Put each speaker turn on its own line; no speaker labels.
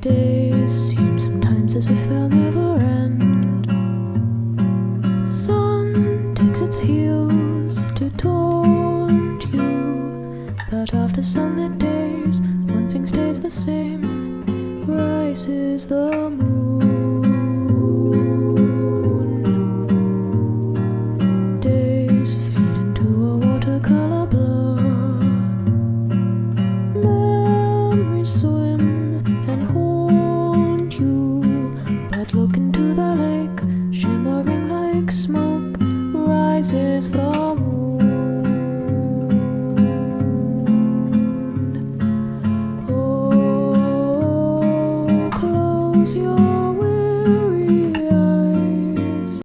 Days seem sometimes as if they'll never end. Sun takes its heels to taunt you, but after sunlit days, one thing stays the same: rises the moon. Days fade into a watercolor blur. Memories swim and haunt you, but look into the lake, shimmering like smoke, rises the